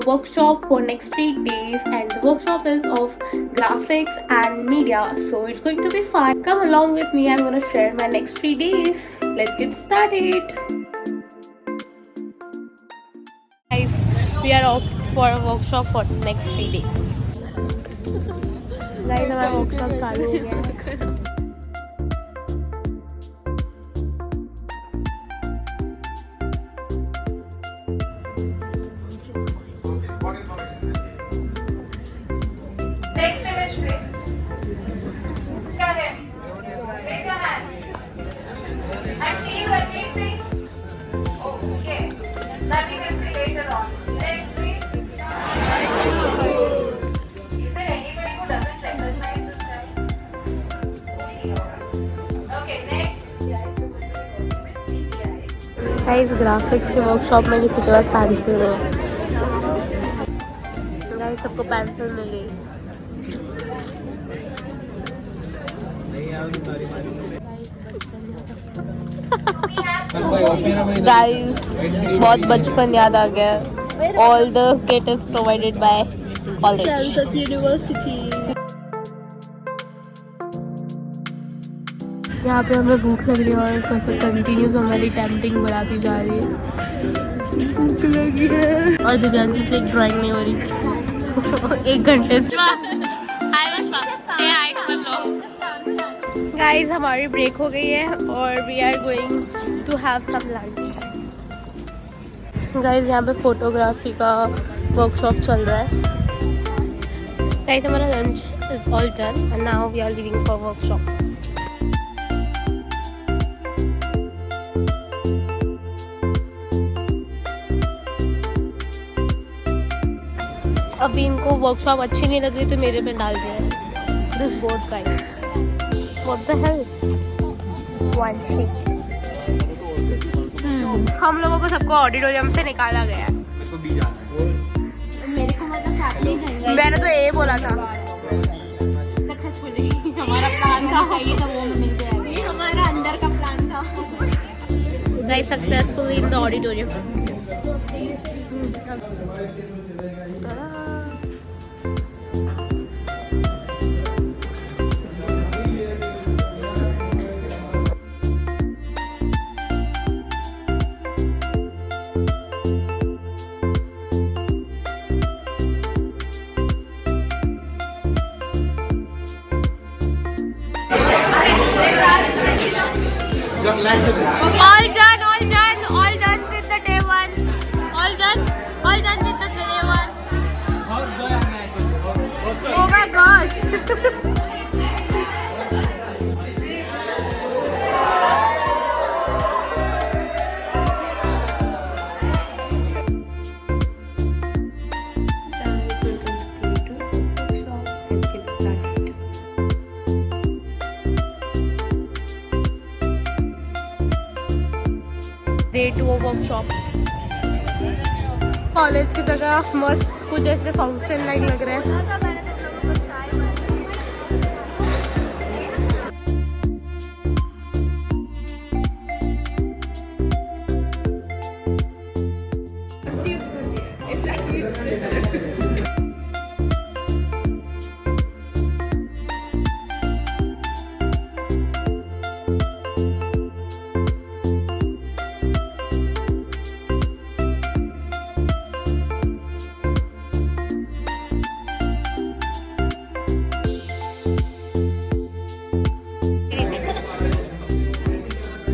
workshop for next 3 days, and the workshop is of graphics and media, so it's going to be fun. Come along with me. I'm going to share my next 3 days. Let's get started. Guys, we are off for a workshop for next 3 days. Guys, हमारा workshop चालू हो गया है. Next image, please. Come here. Raise your hands. And feel when we sing. Okay. That we can see later on. Next, please. Is there anybody who doesn't recognize this guy? Okay, next. Guys, graphics के workshop में किसी के पास pencil है. Guys, सबको pencil मिली. Guys, बहुत बचपन याद आ गया. All the kit is provided by college. Friends of university. यहाँ पे हमें भूख लग रही है और कैसे कंटिन्यूस हमारी टेम्पटिंग बढ़ाती जा रही है. भूख लगी है और दिव्यांशी से एक ड्राइंग नहीं हो रही 1 घंटे से. गाइस, हमारी ब्रेक हो गई है और we are going to have some lunch. Guys, यहाँ पे फोटोग्राफी का वर्कशॉप चल रहा है. गाइस, हमारा lunch is all done and now we are leaving for workshop. अभी इनको वर्कशॉप अच्छी नहीं लग रही तो मेरे पे डाल रहे हैं. This both guys. What the hell? One sheet. हम लोगों को सबको ऑडिटोरियम से निकाला गया है. मेरे को मतलब साथ नहीं जाएंगे. मैंने तो ये बोला था. सक्सेसफुली हमारा प्लान था. चाहिए था वो मिल गया. ये हमारा अंदर का प्लान था. Guys, successfully in the auditorium. All done with the day 1. All done with the day 1. Oh my god. Day 2 workshop. College की जगह मस्त कुछ ऐसे फंक्शन लाइक लग रहा है.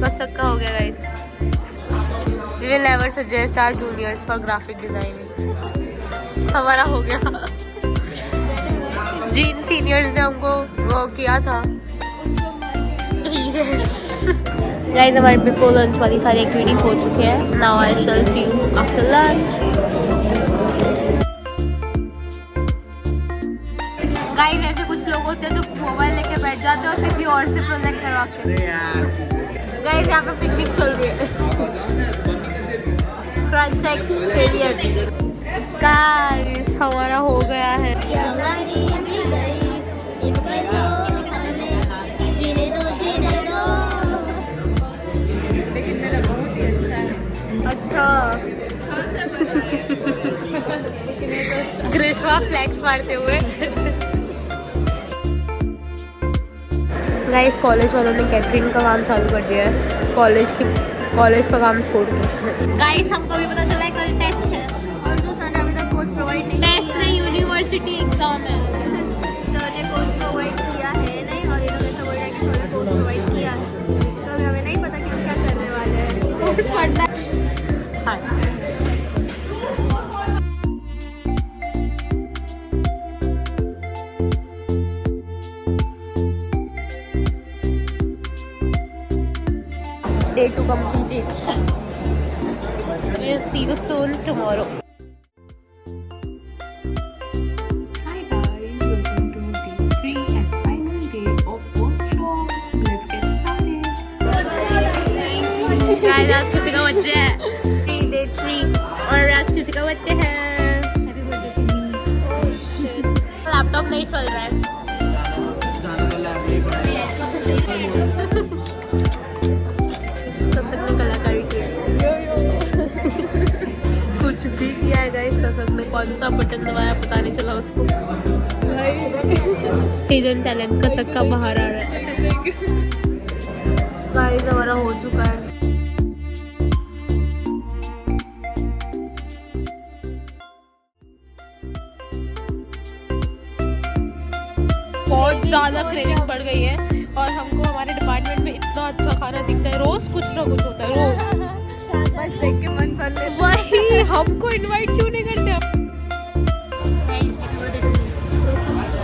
कसक का हो गया guys. We will never suggest our juniors for graphic designing. हमारा हो गया. जिन सीनियर्स ने हमको वो किया था. गाइस, हमारे बिफोर लंच वाली सारी एक्टिविटीज हो चुकी है. Now I shall see you after lunch. Guys, ऐसे कुछ लोग होते हैं जो मोबाइल लेके बैठ जाते हैं और किसी और से प्रोजेक्ट करवाते हैं. गाइस, यहाँ पे पिकनिक चल रही है. Crunch x failure. गाइस, हमारा हो गया है. अच्छा. ग्रीष्मा फ्लेक्स मारते हुए। गाइस कॉलेज वालों ने कैटरिंग का काम चालू कर दिया है, कॉलेज का काम छोड़ के। गाइस हमको भी पता चला है कल टेस्ट है और जो सर ने अभी तक कोर्स प्रोवाइड नहीं, टेस्ट नहीं यूनिवर्सिटी एग्जाम है। सर ने कोर्स प्रोवाइड किया है नहीं, और इन्होंने सब बोल रहा है कि सर ने कोर्स प्रोवाइड किया है, तो अभी हमें नहीं पता कि हम क्या करने वाले हैं। पढ़ना हाँ। Day 2 completed. We'll see you soon tomorrow. Hi guys, welcome to day 3 and final day of workshop. Let's get started. Guys, आज किसी का बर्थडे है। Day 3 और आज किसी का बर्थडे है। Happy birthday to me. Oh shit. Laptop नहीं चल रहा है। जाने तो लैब में पड़ा है। कलाकारी की कुछ भी किया है गाइस, कसक ने कौन सा बटन दबाया पता नहीं चला उसको। हिडन टैलेंट कसक का बाहर आ रहा है। गाइस हमारा हो चुका है। बहुत ज़्यादा क्रेविंग बढ़ गई है और हमको हमारे डिपार्टमेंट में इतना अच्छा खाना दिखता है, रोज कुछ ना कुछ होता है रोज। बस देख के मन भर लेता है। वही हमको इनवाइट क्यों नहीं करते आप?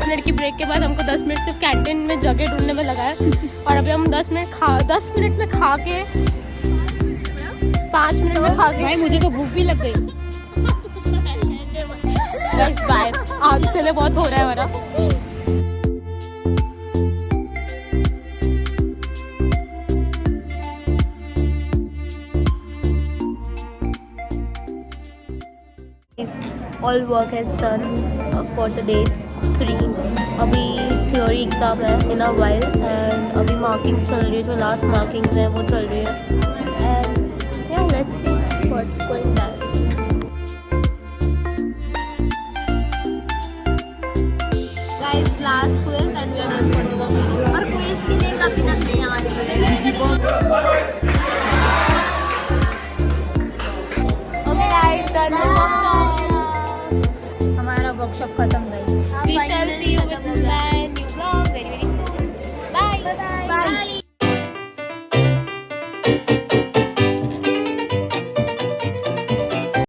मिनट की ब्रेक के बाद हमको 10 मिनट सिर्फ कैंटीन में जगह ढूंढने में लगा है और अभी हम 10 मिनट में खा के 5 मिनट में खा के भाई मुझे तो भूख भी लग गई। बाय, आज के लिए बहुत हो रहा है हमारा। All work has done for the day 3. अभी theory exam है in a while and अभी markings चल रही है, जो last markings है वो चल रही है and yeah, let's see what's going back. Guys, last quiz and we are done for the work. और quiz के लिए काफी नखरे हमारे। Okay guys, done with workshop. Workshop खत्म guys. We shall see you with